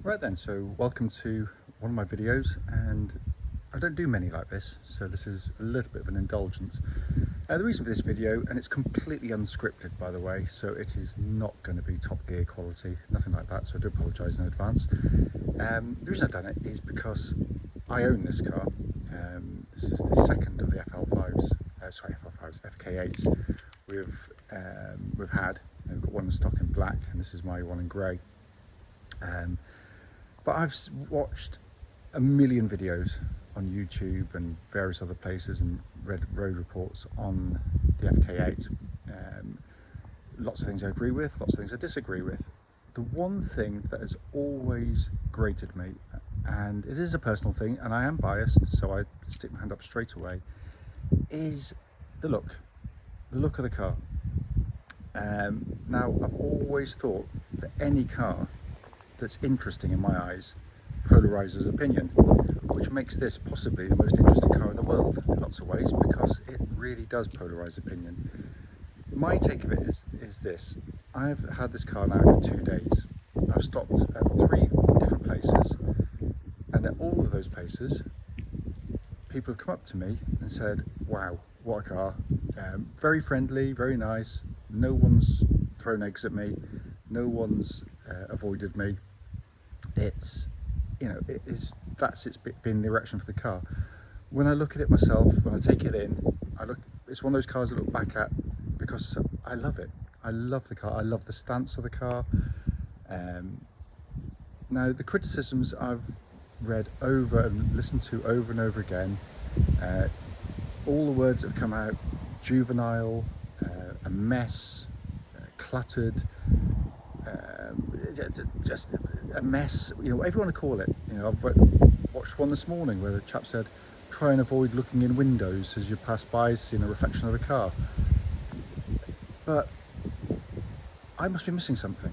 Right then, so welcome to one of my videos, and I don't do many like this, so this is a little bit of an indulgence. The reason for this video, and it's completely unscripted by the way, so it is not going to be Top Gear quality, nothing like that, so I do apologise in advance. The reason I've done it is because I own this car. This is the second of the FK8s we've had. We've got one in stock in black, and this is my one in grey. But I've watched a million videos on YouTube and various other places and read road reports on the FK8. Lots of things I agree with, lots of things I disagree with. The one thing that has always grated me, and it is a personal thing and I am biased, so I stick my hand up straight away, is the look of the car. Now, I've always thought that any car that's interesting in my eyes polarizes opinion, which makes this possibly the most interesting car in the world in lots of ways, because it really does polarize opinion. My take of it is this: I've had this car now for 2 days. I've stopped at 3 different places, and at all of those places people have come up to me and said, wow, what a car. Very friendly, very nice, no one's thrown eggs at me, no one's avoided me. It's, you know, it's been the erection for the car. When I look at it myself, when I take it in, it's one of those cars I look back at because I love it. I love the car, I love the stance of the car. Now, the criticisms I've read over and listened to over and over again, all the words that have come out: juvenile, a mess, cluttered, just a mess, you know, whatever you want to call it. You know, I've watched one this morning where the chap said, try and avoid looking in windows as you pass by, seeing a reflection of the car. But I must be missing something,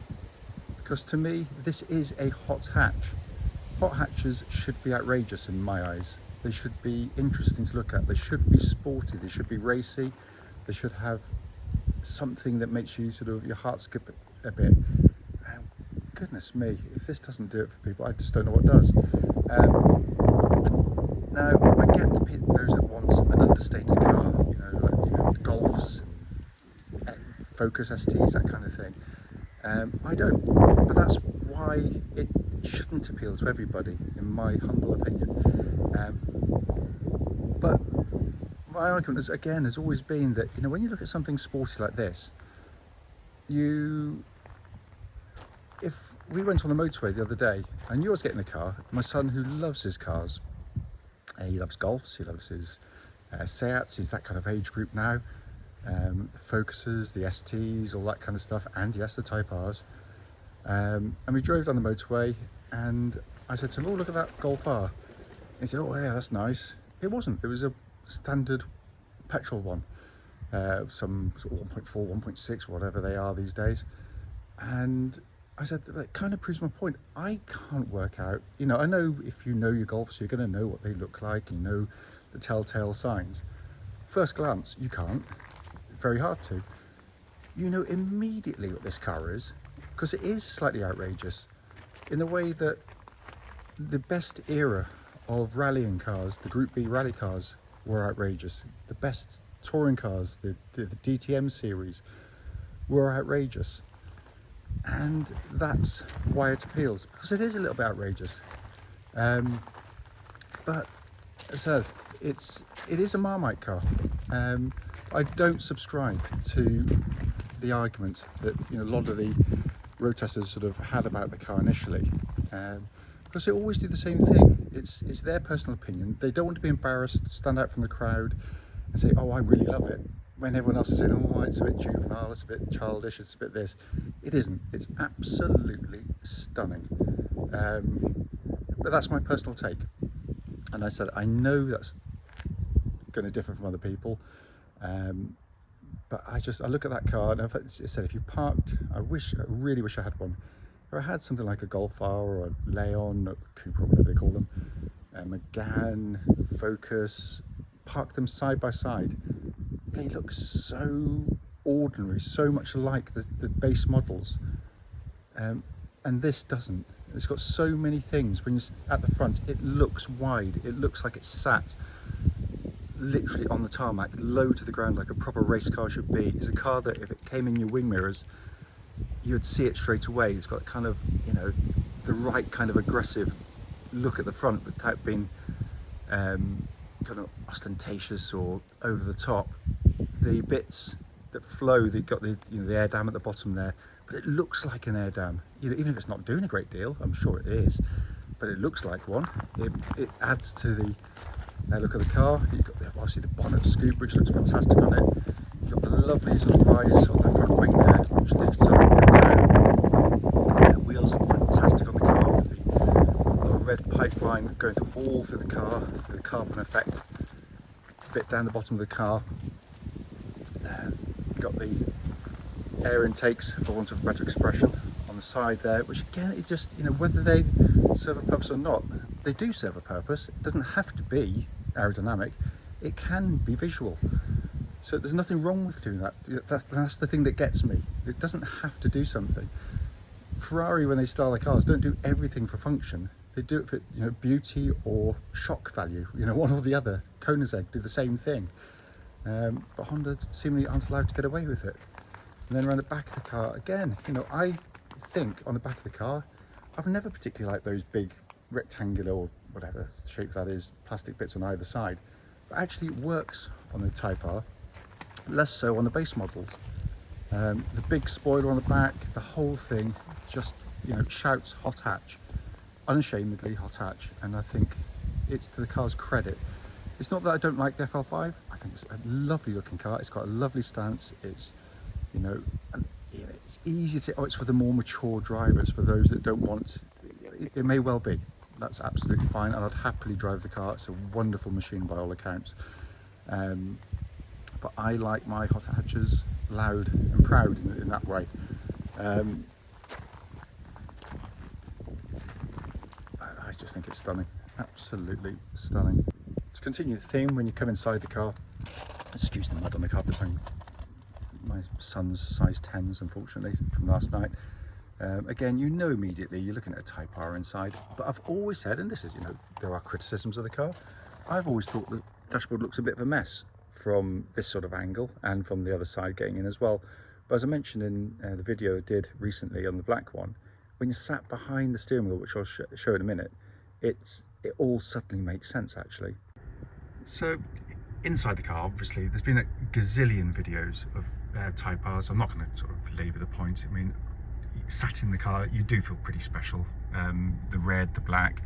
because to me this is a hot hatch. Hot hatches should be outrageous in my eyes. They should be interesting to look at, they should be sporty, they should be racy, they should have something that makes you sort of, your heart skip a bit. Goodness me, if this doesn't do it for people, I just don't know what does. Now, I get those that want an understated car, you know, like, you know, Golfs, Focus STs, that kind of thing. I don't, but that's why it shouldn't appeal to everybody, in my humble opinion. But my argument is, again, has always been that, you know, when you look at something sporty like this, if we went on the motorway the other day and you was getting a car, my son, who loves his cars, he loves Golfs, he loves his Seats, he's that kind of age group now, the Focuses, the STs, all that kind of stuff, and yes, the Type Rs. And we drove down the motorway and I said to him, oh, look at that Golf R. And he said, oh yeah, that's nice. It wasn't, it was a standard petrol one, some sort of 1.4, 1.6, whatever they are these days. And I said, that kind of proves my point. I can't work out, you know, I know if you know your Golfs, you're going to know what they look like, you know the telltale signs. First glance, you can't, very hard to. You know immediately what this car is, because it is slightly outrageous in the way that the best era of rallying cars, the Group B rally cars, were outrageous. The best touring cars, the DTM series, were outrageous. And that's why it appeals, because it is a little bit outrageous. But as I said, it is a Marmite car. I don't subscribe to the argument that, you know, a lot of the road testers sort of had about the car initially, because they always do the same thing. It's their personal opinion. They don't want to be embarrassed, stand out from the crowd and say, oh, I really love it, when everyone else is saying, oh, it's a bit juvenile, it's a bit childish, it's a bit this. It isn't. It's absolutely stunning. But that's my personal take. And I said, I know that's going to differ from other people. But I look at that car and I said, if you parked, I really wish I had one. If I had something like a Golf R or a Leon, or Cooper, whatever they call them, Megane, Focus, park them side by side. They look so ordinary, so much like the base models, and this doesn't. It's got so many things. When you're at the front, it looks wide. It looks like it's sat literally on the tarmac, low to the ground, like a proper race car should be. It's a car that if it came in your wing mirrors, you would see it straight away. It's got kind of, you know, the right kind of aggressive look at the front without being kind of ostentatious or over the top. The bits that flow, they've got the, you know, the air dam at the bottom there, but it looks like an air dam. You know, even if it's not doing a great deal, I'm sure it is, but it looks like one. It adds to the look of the car. You've got obviously the bonnet scoop, which looks fantastic on it. You've got the lovely sort of rise on the front wing there, which lifts up. The wheels look fantastic on the car with the red pipeline going all through the car, through the carbon effect. A bit down the bottom of the car. You've got the air intakes, for want of a better expression, on the side there, which again, it just, you know, whether they serve a purpose or not, they do serve a purpose. It doesn't have to be aerodynamic, it can be visual. So there's nothing wrong with doing that. That's the thing that gets me. It doesn't have to do something. Ferrari, when they style their cars, don't do everything for function. They do it for, you know, beauty or shock value, you know, one or the other. Koenigsegg do the same thing. But Honda seemingly aren't allowed to get away with it. And then around the back of the car, again, you know, I think on the back of the car, I've never particularly liked those big rectangular or whatever shape that is, plastic bits on either side. But actually it works on the Type R, less so on the base models. The big spoiler on the back, the whole thing just, you know, shouts hot hatch, unashamedly hot hatch, and I think it's to the car's credit. It's not that I don't like the FL5, I think it's a lovely looking car, it's got a lovely stance, it's, you know, and, you know, it's easy to, oh, it's for the more mature drivers, for those that don't want, it may well be, that's absolutely fine, and I'd happily drive the car. It's a wonderful machine by all accounts, but I like my hot hatches loud and proud in that way. I just think it's stunning, absolutely stunning. To continue the theme, when you come inside the car, excuse the mud on the carpet, my son's size 10s unfortunately from last night. Again, you know immediately you're looking at a Type R inside, but I've always said, and this is, you know, there are criticisms of the car, I've always thought the dashboard looks a bit of a mess from this sort of angle and from the other side getting in as well. But as I mentioned in the video I did recently on the black one, when you're sat behind the steering wheel, which I'll show in a minute, it all suddenly makes sense actually. So inside the car, obviously there's been a gazillion videos of Type Rs. I'm not going to sort of labour the point. I mean, sat in the car, you do feel pretty special. The red, the black,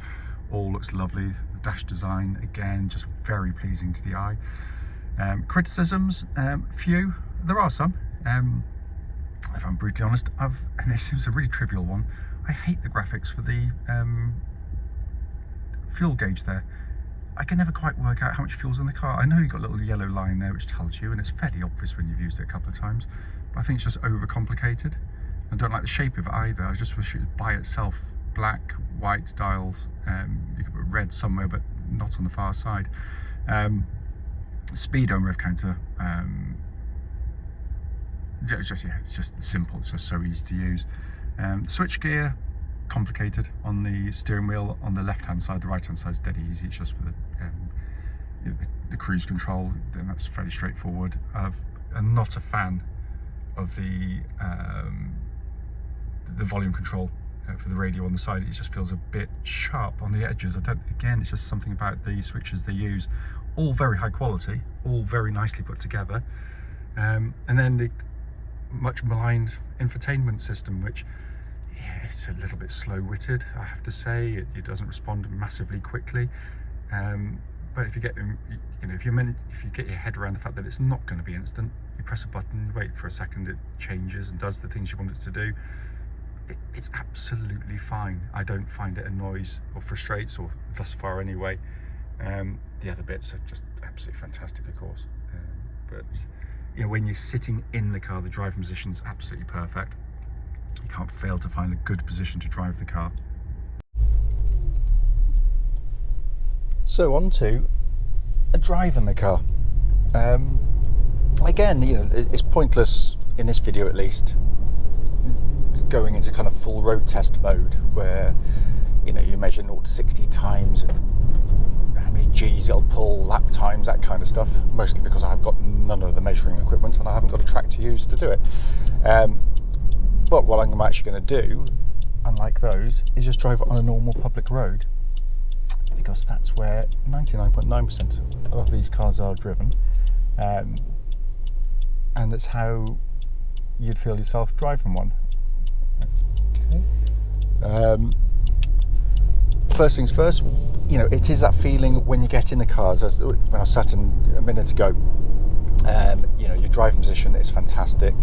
all looks lovely. The dash design, again, just very pleasing to the eye. Criticisms, few. There are some. If I'm brutally honest, and this is a really trivial one, I hate the graphics for the fuel gauge there. I can never quite work out how much fuel's in the car. I know you've got a little yellow line there which tells you, and it's fairly obvious when you've used it a couple of times, but I think it's just overcomplicated. I don't like the shape of it either. I just wish it was by itself, black, white dials. You could put red somewhere, but not on the far side. Speedo and rev counter. It's just simple. It's just so easy to use. Switch gear, complicated on the steering wheel. On the left-hand side, the right-hand side is dead easy. It's just for the cruise control. Then that's fairly straightforward. I'm not a fan of the volume control for the radio on the side. It just feels a bit sharp on the edges. Again, it's just something about the switches they use. All very high quality, all very nicely put together. And then the much maligned infotainment system, which, yeah, it's a little bit slow-witted, I have to say. It doesn't respond massively quickly. But if you get, you know, if you get your head around the fact that it's not going to be instant, you press a button, wait for a second, it changes and does the things you want it to do. It's absolutely fine. I don't find it annoys or frustrates, or thus far anyway. The other bits are just absolutely fantastic, of course. But you know, when you're sitting in the car, the driving position's absolutely perfect. You can't fail to find a good position to drive the car. So on to a drive in the car. Again, you know, it's pointless in this video at least going into kind of full road test mode where measure 0 to 60 times and how many G's it'll pull, lap times, that kind of stuff, mostly because I've got none of the measuring equipment and I haven't got a track to use to do it. But what I'm actually going to do, unlike those, is just drive it on a normal public road, because that's where 99.9% of these cars are driven, and that's how you'd feel yourself driving one. Okay. First things first, it is that feeling when you get in the cars, as when I sat in a minute ago. Your driving position is fantastic.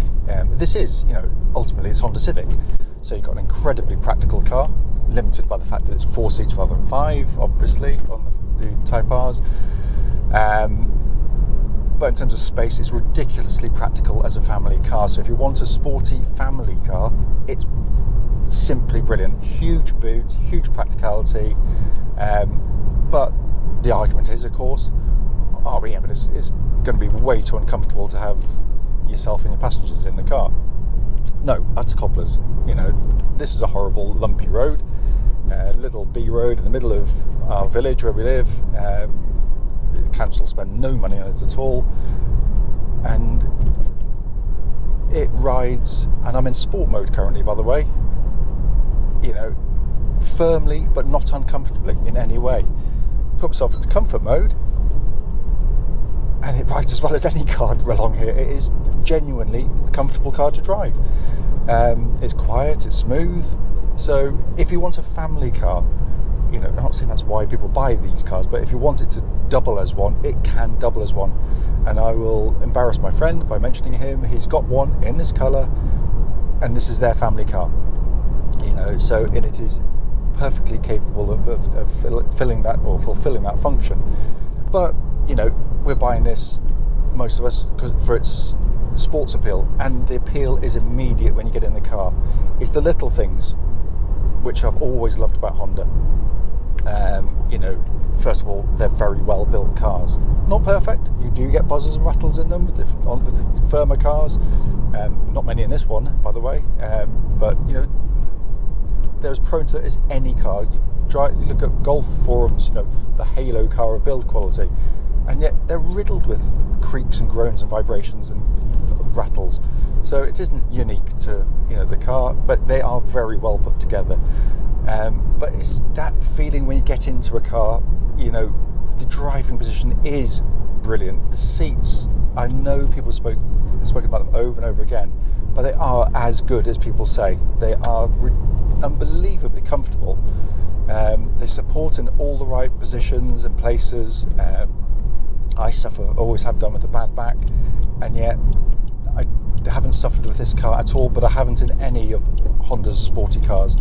This is, ultimately it's Honda Civic, so you've got an incredibly practical car, limited by the fact that it's 4 seats rather than 5, obviously, on the Type Rs. But in terms of space, it's ridiculously practical as a family car. So if you want a sporty family car, it's simply brilliant. Huge boot, huge practicality. But the argument is, of course, but it's going to be way too uncomfortable to have yourself and your passengers in the car. No, utter cobblers. This is a horrible, lumpy road, little B road in the middle of our village where we live. The council spend no money on it at all, and it rides, and I'm in sport mode currently, by the way, firmly but not uncomfortably in any way. Put myself into comfort mode and it rides as well as any car along here. It is genuinely a comfortable car to drive. It's quiet, it's smooth. So if you want a family car, I'm not saying that's why people buy these cars, but if you want it to double as one, it can double as one. And I will embarrass my friend by mentioning him. He's got one in this colour, and this is their family car. And it is perfectly capable of fulfilling that function. But we're buying this, most of us, for its sports appeal, and the appeal is immediate when you get in the car. It's the little things which I've always loved about Honda. First of all, they're very well built cars. Not perfect. You do get buzzers and rattles in them with the firmer cars. Not many in this one, by the way. But they're as prone to it as any car. You look at Golf forums, the halo car of build quality, and yet they're riddled with creaks and groans and vibrations and rattles. So it isn't unique to the car, but they are very well put together. But it's that feeling when you get into a car, the driving position is brilliant. The seats, I know people have spoken about them over and over again, but they are as good as people say. They are unbelievably comfortable. They support in all the right positions and places. I always have done with a bad back, and yet I haven't suffered with this car at all, but I haven't in any of Honda's sporty cars.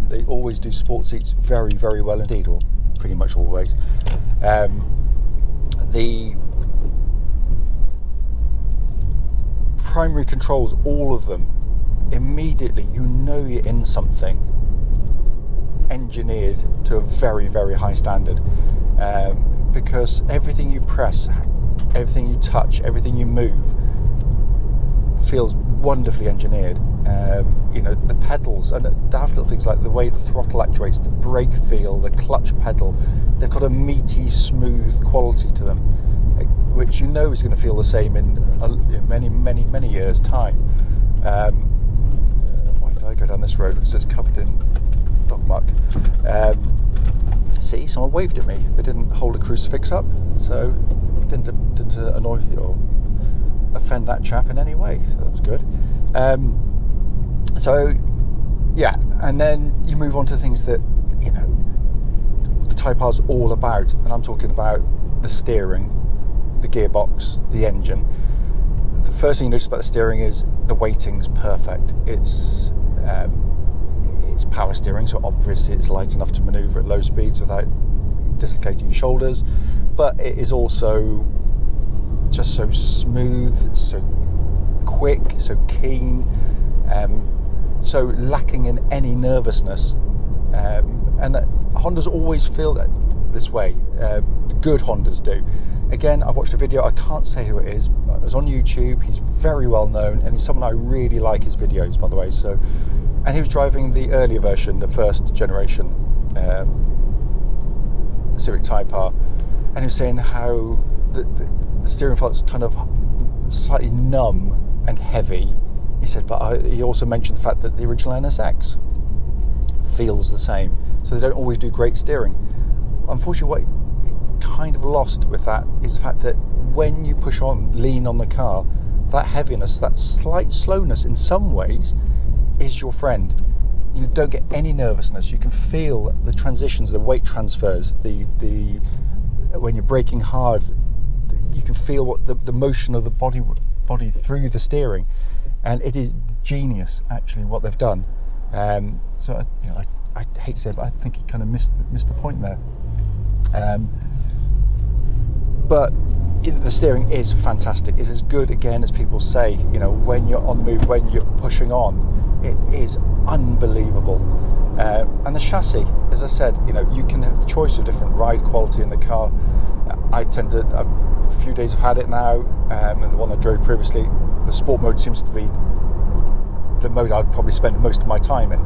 They always do sport seats very, very well indeed, or pretty much always. The primary controls, all of them, immediately you're in something engineered to a very, very high standard, because everything you press, everything you touch, everything you move feels wonderfully engineered. The pedals and daft little things like the way the throttle actuates, the brake feel, the clutch pedal, they've got a meaty, smooth quality to them, which is going to feel the same in many, many, many years' time. Why did I go down this road? Because it's covered in dog muck. See, someone waved at me. They didn't hold a crucifix up, so it didn't annoy or offend that chap in any way. So that was good. And then you move on to things that the Type R's all about, and I'm talking about the steering, the gearbox, the engine. The first thing you notice about the steering is the weighting's perfect. It's power steering, so obviously it's light enough to manoeuvre at low speeds without dislocating your shoulders, but it is also just so smooth, so quick, so keen, so lacking in any nervousness. And Hondas always feel that this way. Good Hondas do. Again, I watched a video, I can't say who it is, it was on YouTube, he's very well known, and he's someone I really like his videos, by the way. And he was driving the earlier version, the first generation the Civic Type R, and he was saying how the steering felt kind of slightly numb and heavy. He said, but he also mentioned the fact that the original NSX feels the same, so they don't always do great steering. Unfortunately, what it kind of lost with that is the fact that when you lean on the car, that heaviness, that slight slowness in some ways is your friend. You don't get any nervousness. You can feel the transitions, the weight transfers, the when you're braking hard, you can feel what the motion of the body through the steering, and it is genius actually what they've done. So I hate to say it, but I think he kind of missed the point there. But the steering is fantastic. It's as good again as people say. When you're on the move, when you're pushing on, it is unbelievable. And the chassis, as I said, you can have the choice of different ride quality in the car. I tend to, a few days I've had it now, and the one I drove previously, the sport mode seems to be the mode I'd probably spend most of my time in.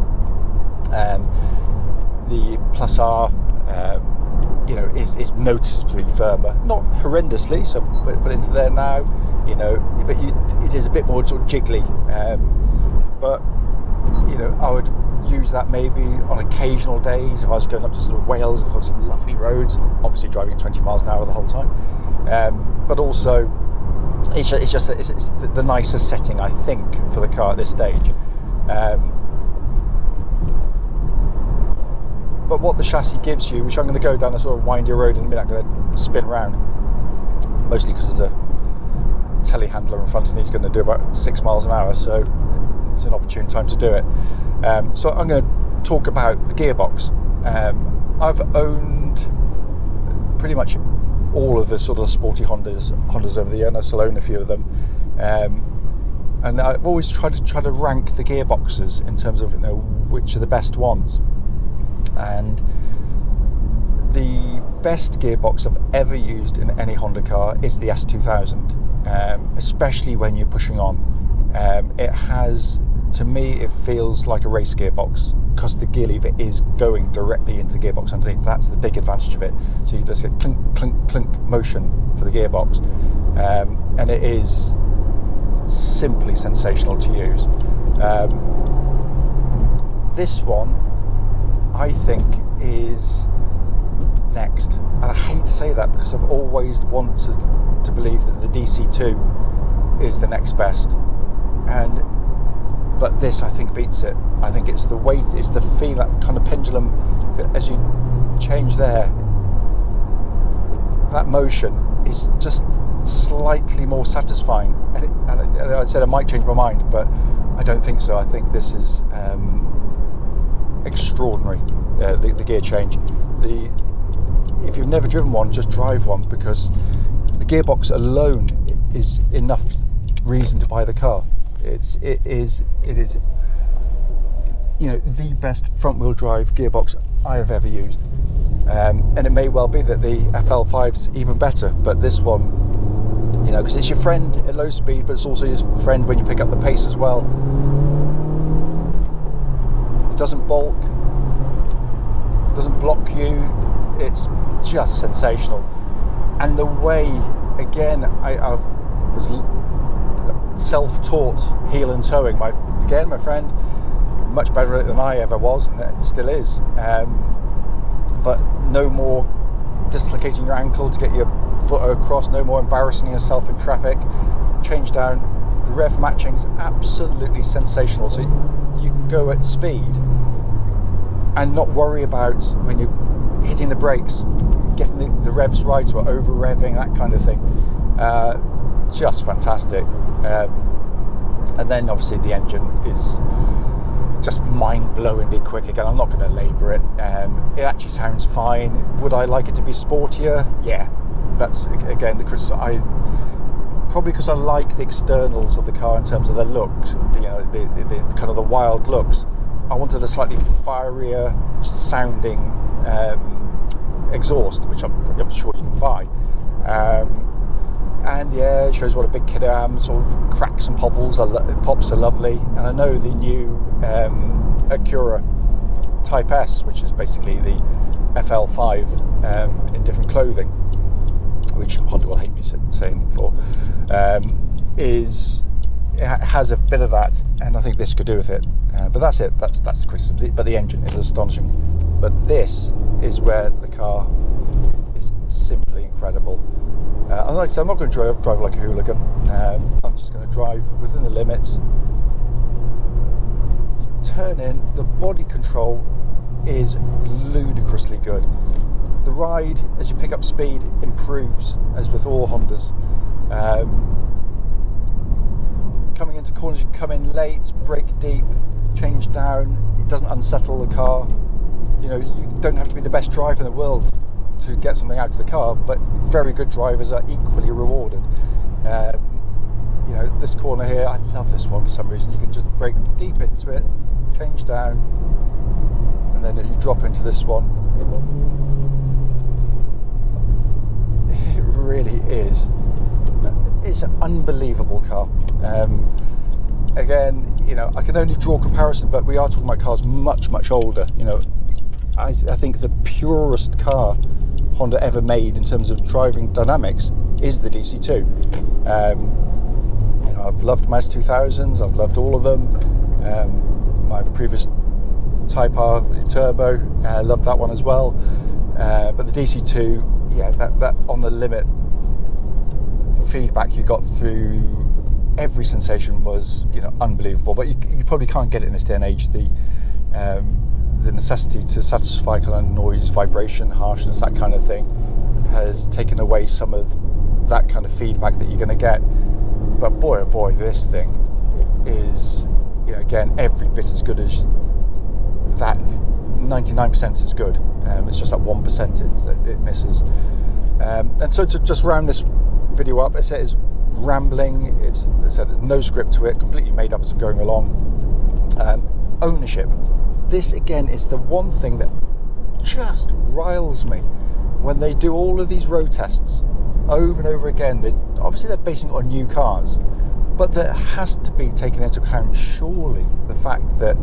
The Plus R, is noticeably firmer, not horrendously, so put it into there now, but it is a bit more sort of jiggly. But I would use that maybe on occasional days if I was going up to sort of Wales and got some lovely roads, obviously driving at 20 miles an hour the whole time. But also, it's the nicest setting, I think, for the car at this stage. But what the chassis gives you, which I'm going to go down a sort of windy road in a minute, I'm going to spin around, mostly because there's a telehandler in front of me. He's going to do about 6 miles an hour, so it's an opportune time to do it. So I'm going to talk about the gearbox. I've owned pretty much all of the sort of sporty Hondas over the year, and I still own a few of them. And I've always tried to rank the gearboxes in terms of which are the best ones. And the best gearbox I've ever used in any Honda car is the S2000, especially when you're pushing on. It has, to me, it feels like a race gearbox because the gear lever is going directly into the gearbox underneath. That's the big advantage of it. So you just get clink, clink, clink motion for the gearbox, and it is simply sensational to use. This one, I think, is next, and I hate to say that because I've always wanted to believe that the DC2 is the next best, but this I think beats it. I think it's the weight, it's the feel, that kind of pendulum as you change there, that motion is just slightly more satisfying. And I said I might change my mind, but I don't think so. I think this is extraordinary, the gear change. If you've never driven one, just drive one, because the gearbox alone is enough reason to buy the car. It is the best front wheel drive gearbox I have ever used, and it may well be that the FL5's even better, but this one, because it's your friend at low speed, but it's also your friend when you pick up the pace as well. It doesn't bulk, it doesn't block you. It's just sensational. And the way, again, I was self-taught heel and toeing. My friend, much better at it than I ever was, and it still is. But no more dislocating your ankle to get your foot across, no more embarrassing yourself in traffic. Change down. The rev matching is absolutely sensational. So you can go at speed and not worry about when you're hitting the brakes, getting the revs right or over revving, that kind of thing. Just fantastic. And then obviously the engine is just mind-blowingly quick. Again, I'm not going to labour it. It actually sounds fine. Would I like it to be sportier? Yeah, that's again the criticism. Probably because I like the externals of the car in terms of the looks, the kind of the wild looks. I wanted a slightly fierier sounding exhaust, which I'm sure you can buy. And yeah, it shows what a big kid I am. Sort of cracks and pops are lovely. And I know the new Acura Type S, which is basically the FL5 in different clothing, which Honda will hate me saying for, it has a bit of that, and I think this could do with it. But that's it. That's the criticism. But the engine is astonishing. But this is where the car is simply incredible. Like I said, I'm not going to drive like a hooligan. I'm just going to drive within the limits. You turn in, the body control is ludicrously good. The ride, as you pick up speed, improves, as with all Hondas. Coming into corners, you can come in late, brake deep, change down. It doesn't unsettle the car. You know, you don't have to be the best driver in the world to get something out of the car, but very good drivers are equally rewarded. You know, this corner here, I love this one for some reason. You can just brake deep into it, change down, and then you drop into this one. It really is. It's an unbelievable car. Again, you know, I can only draw comparison, but we are talking about cars much older. You know, I think the purest car Honda ever made in terms of driving dynamics is the DC2. You know, I've loved my S2000s. I've loved all of them. My previous Type R Turbo, I loved that one as well. But the DC2, yeah, that on the limit feedback you got through every sensation was, you know, unbelievable. But you probably can't get it in this day and age. The necessity to satisfy kind of noise, vibration, harshness, that kind of thing has taken away some of that kind of feedback that you're going to get. But boy, oh boy, this thing is, you know, again, every bit as good as that. 99% is good. It's just that 1% it misses. And so to just round this video up, it says rambling. It's no script to it, completely made up as I'm going along. Ownership. This again is the one thing that just riles me when they do all of these road tests over and over again. Obviously they're basing it on new cars, but there has to be taken into account surely the fact that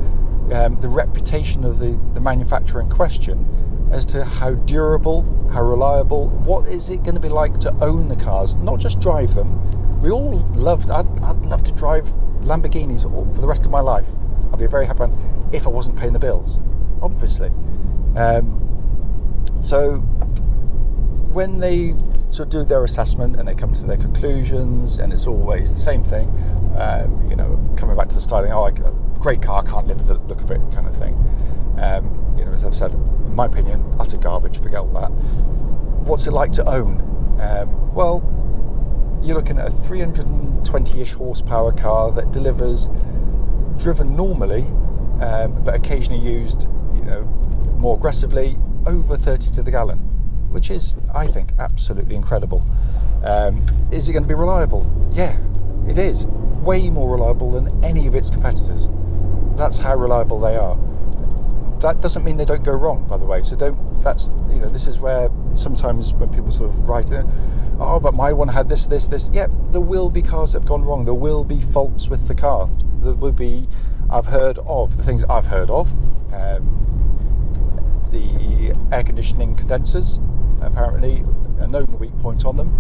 the reputation of the manufacturer in question as to how durable, how reliable, what is it going to be like to own the cars, not just drive them. We all loved, I'd love to drive Lamborghinis for the rest of my life. I'd be a very happy man if I wasn't paying the bills, obviously. So when they sort of do their assessment and they come to their conclusions, and it's always the same thing, you know, coming back to the styling, great car, can't live with the look of it, kind of thing. You know, as I've said, in my opinion, utter garbage, forget all that. What's it like to own? Well, you're looking at a 320-ish horsepower car that delivers, driven normally, but occasionally used, you know, more aggressively, over 30 to the gallon, which is, I think, absolutely incredible. Is it going to be reliable? Yeah, it is. Way more reliable than any of its competitors. That's how reliable they are. That doesn't mean they don't go wrong, by the way. So that's, you know, this is where sometimes when people sort of write it, oh, but my one had this. Yeah, there will be cars that have gone wrong. There will be faults with the car. There will be, I've heard of, the things I've heard of, the air conditioning condensers, apparently a known weak point on them.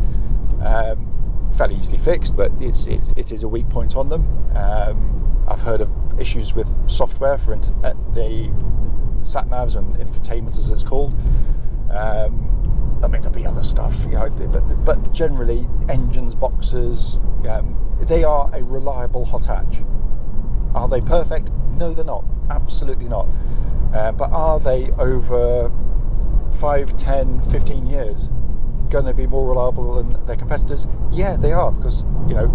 Fairly easily fixed, but it is a weak point on them. I've heard of issues with software for the sat-navs and infotainment, as it's called. I mean, there'll be other stuff, you know, but generally engines, boxes, they are a reliable hot hatch. Are they perfect? No, they're not. Absolutely not. But are they over 5, 10, 15 years going to be more reliable than their competitors? Yeah, they are, because, you know,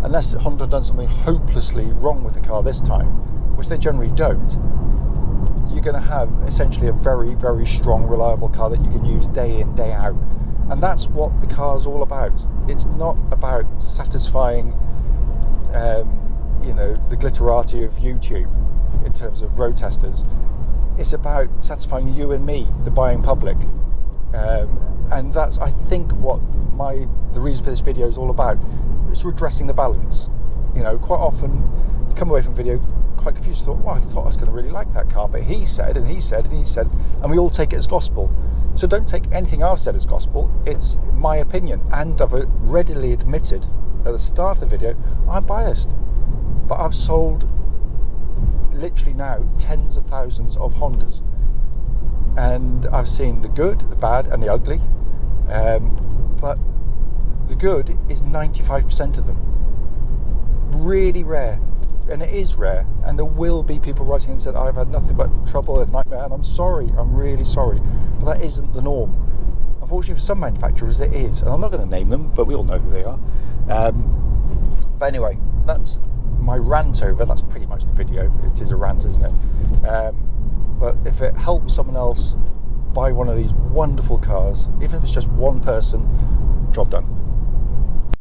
unless Honda done something hopelessly wrong with the car this time, which they generally don't, you're going to have essentially a very, very strong, reliable car that you can use day in, day out. And that's what the car's all about. It's not about satisfying, you know, the glitterati of YouTube in terms of road testers. It's about satisfying you and me, the buying public. And that's, I think, what the reason for this video is all about. It's redressing the balance. You know, quite often come away from video quite confused. I thought I was going to really like that car, but he said, and he said, and he said, and we all take it as gospel. So don't take anything I've said as gospel. It's my opinion, and I've readily admitted at the start of the video I'm biased, but I've sold literally now tens of thousands of Hondas, and I've seen the good, the bad, and the ugly, but the good is 95% of them. Really rare, and it is rare, and there will be people writing and said I've had nothing but trouble and nightmare, and I'm sorry, I'm really sorry, but that isn't the norm. Unfortunately for some manufacturers it is, and I'm not going to name them, but we all know who they are. But anyway, that's my rant over. That's pretty much the video. It is a rant, isn't it? But if it helps someone else buy one of these wonderful cars, even if it's just one person, job done.